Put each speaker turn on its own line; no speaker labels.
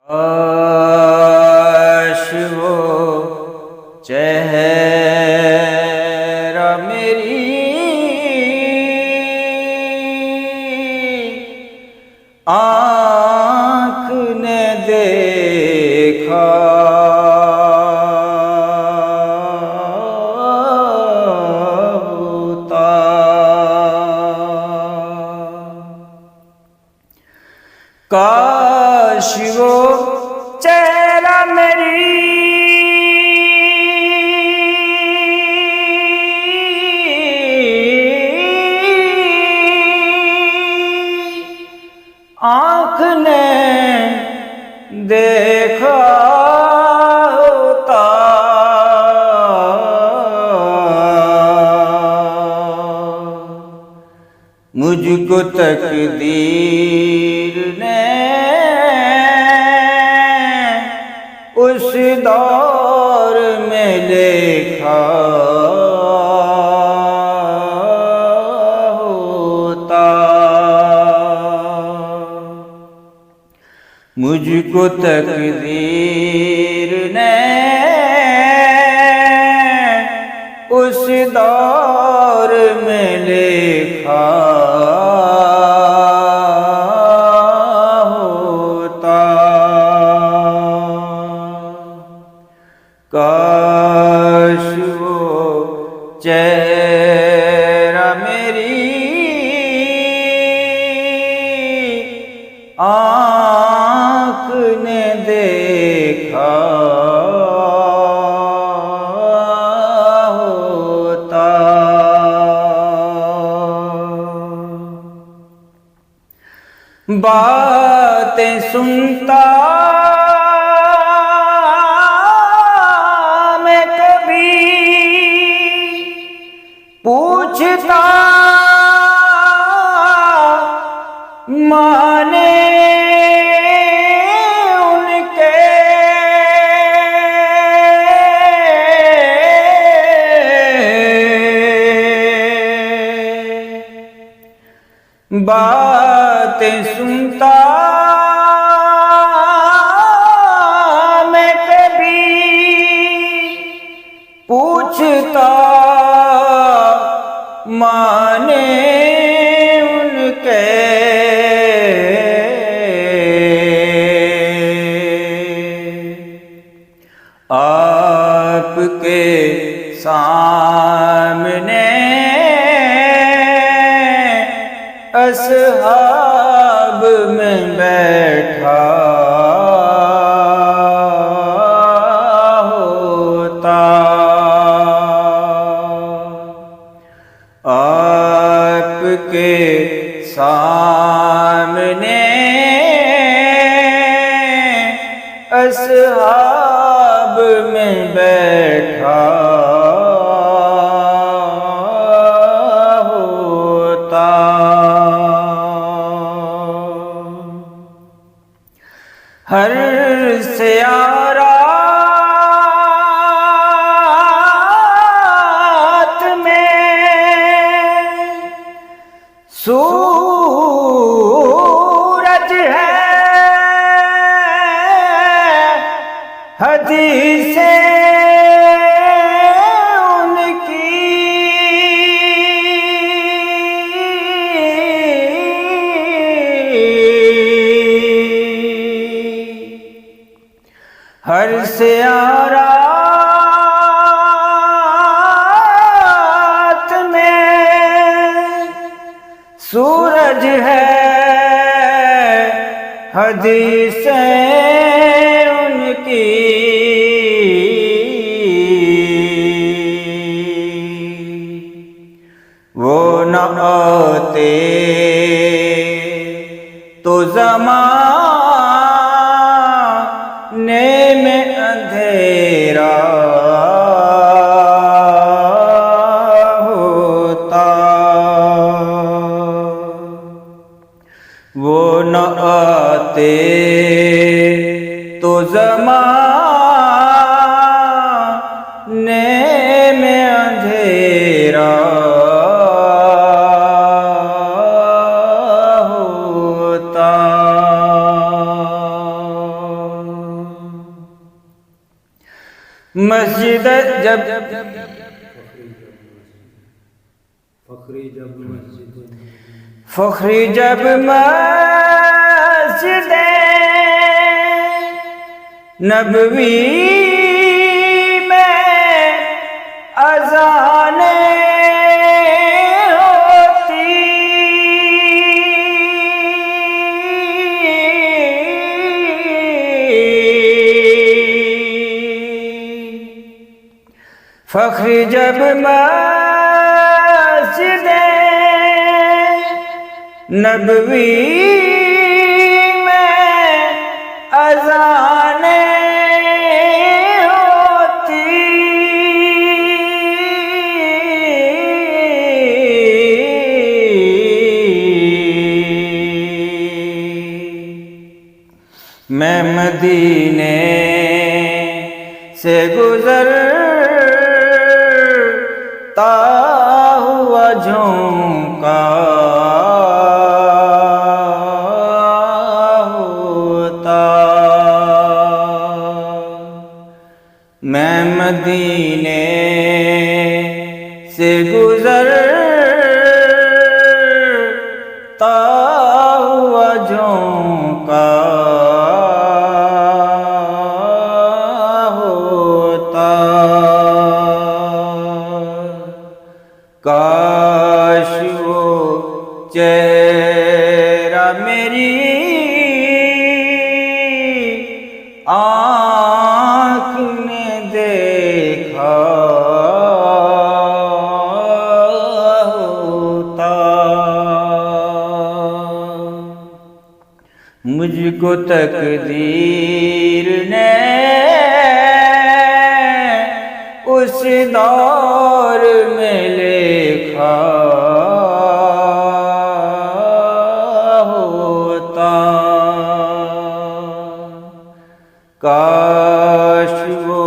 काश वो चेहरा मेरी आँख ने देखा होता। काश वो चेहरा मेरी आँख ने देखा होता। मुझको तकदीर ने उस दौर में लिखा होता। मुझको तकदीर ने उस दौर में लिखा होता। काश वो चेहरा मेरी आँख ने देखा होता। बातें सुनता मैं कभी, पूछता माने उनके, बातें सुनता मैं कभी, पूछता माने उनके। आपके सामने असहाब में बैठा होता। आपके सामने असहाब में बैठा होता। हर सियारात में सूरज है, हदीसें उनकी हर सियारात में सूरज है, हदीसें उनकी वो न आते तो ज़माने में अंधेरा होता। वो न आते तो ज़माने में अंधेरा होता। मस्जिद जब फखरी जब मस्जिद नबवी में अज़ाने फखरी जब मस्जिद नबवी में अज़ाने होती मैं मदीने से गुज़रता हुआ झोंका होता, मैं मदीने से गुज़रता हुआ झोंका काश वो चेहरा मेरी आँख ने देखा होता, मुझको तकदीर ने उस दौर में लिखा होता, काश वो